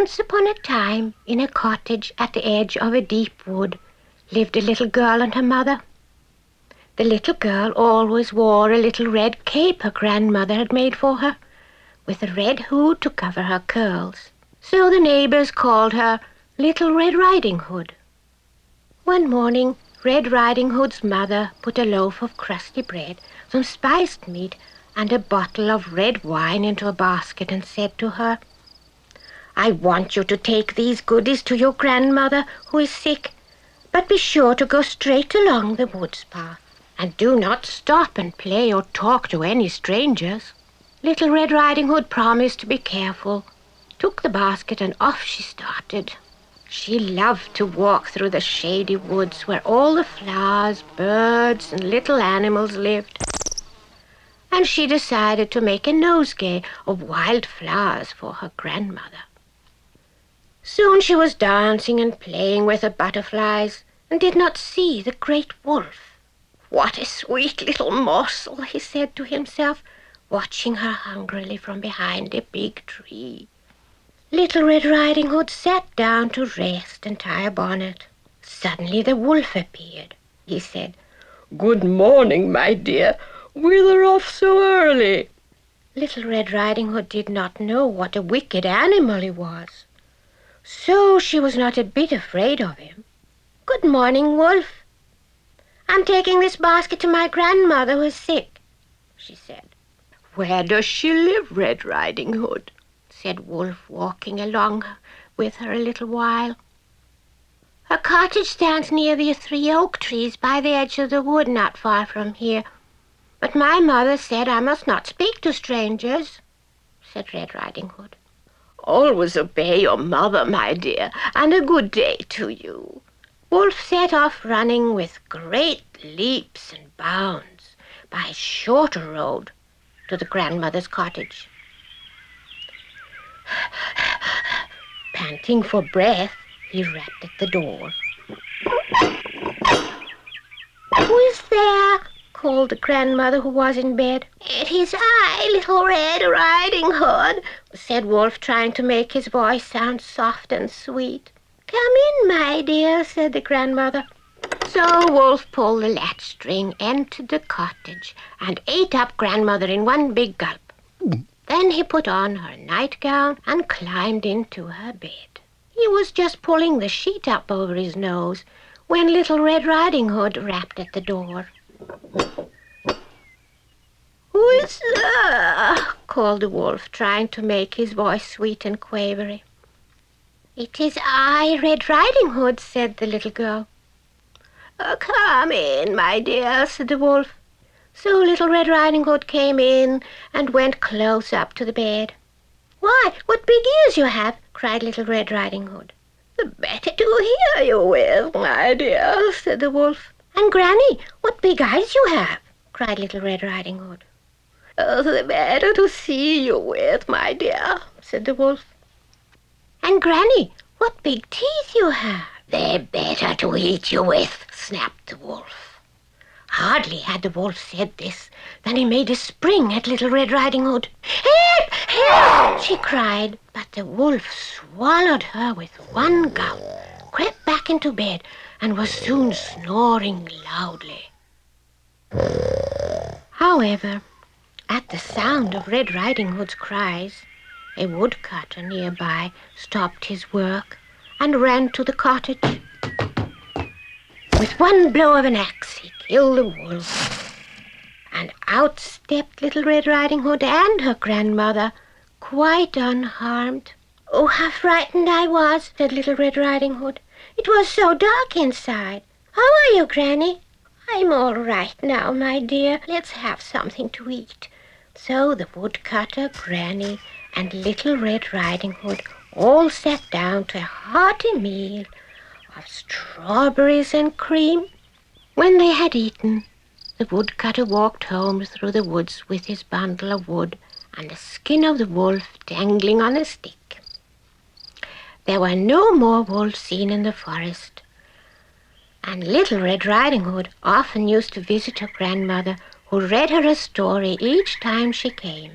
Once upon a time, in a cottage at the edge of a deep wood, lived a little girl and her mother. The little girl always wore a little red cape her grandmother had made for her, with a red hood to cover her curls. So the neighbors called her Little Red Riding Hood. One morning, Red Riding Hood's mother put a loaf of crusty bread, some spiced meat, and a bottle of red wine into a basket and said to her, "I want you to take these goodies to your grandmother who is sick, but be sure to go straight along the woods path, and do not stop and play or talk to any strangers." Little Red Riding Hood promised to be careful, took the basket, and off she started. She loved to walk through the shady woods where all the flowers, birds, and little animals lived. And she decided to make a nosegay of wild flowers for her grandmother. Soon she was dancing and playing with the butterflies and did not see the great wolf. "What a sweet little morsel," he said to himself, watching her hungrily from behind a big tree. Little Red Riding Hood sat down to rest and tie a bonnet. Suddenly the wolf appeared. He said, "Good morning, my dear. Whither off so early?" Little Red Riding Hood did not know what a wicked animal he was, so she was not a bit afraid of him. "Good morning, Wolf. I'm taking this basket to my grandmother who is sick," she said. "Where does she live, Red Riding Hood?" said Wolf, walking along with her a little while. "Her cottage stands near the 3 oak trees by the edge of the wood not far from here. But my mother said I must not speak to strangers," said Red Riding Hood. "Always obey your mother, my dear, and a good day to you." Wolf set off running with great leaps and bounds by a shorter road to the grandmother's cottage. Panting for breath, he rapped at the door. "Who is there?" called the grandmother, who was in bed. "It is I, Little Red Riding Hood," said Wolf, trying to make his voice sound soft and sweet. "Come in, my dear," said the grandmother. So Wolf pulled the latch string, entered the cottage, and ate up grandmother in one big gulp. Then he put on her nightgown and climbed into her bed. He was just pulling the sheet up over his nose when Little Red Riding Hood rapped at the door. "Who is there?" called the wolf, trying to make his voice sweet and quavery. "It is I, Red Riding Hood," said the little girl. "Come in, my dear," said the wolf. So Little Red Riding Hood came in and went close up to the bed. "Why, what big ears you have!" cried Little Red Riding Hood. "The better to hear you with, my dear," said the wolf. "And Granny, what big eyes you have!" cried Little Red Riding Hood. "The better to see you with, my dear," said the wolf. "And Granny, what big teeth you have!" "They're better to eat you with," snapped the wolf. Hardly had the wolf said this than he made a spring at Little Red Riding Hood. "Help! Help!" she cried, but the wolf swallowed her with one gulp, crept back into bed, and was soon snoring loudly. However, at the sound of Red Riding Hood's cries, a woodcutter nearby stopped his work and ran to the cottage. With one blow of an axe, he killed the wolf, and out stepped Little Red Riding Hood and her grandmother, quite unharmed. "Oh, how frightened I was," said Little Red Riding Hood. "It was so dark inside. How are you, Granny?" "I'm all right now, my dear. Let's have something to eat." So the woodcutter, Granny, and Little Red Riding Hood all sat down to a hearty meal of strawberries and cream. When they had eaten, the woodcutter walked home through the woods with his bundle of wood and the skin of the wolf dangling on a stick. There were no more wolves seen in the forest, and Little Red Riding Hood often used to visit her grandmother, who read her a story each time she came.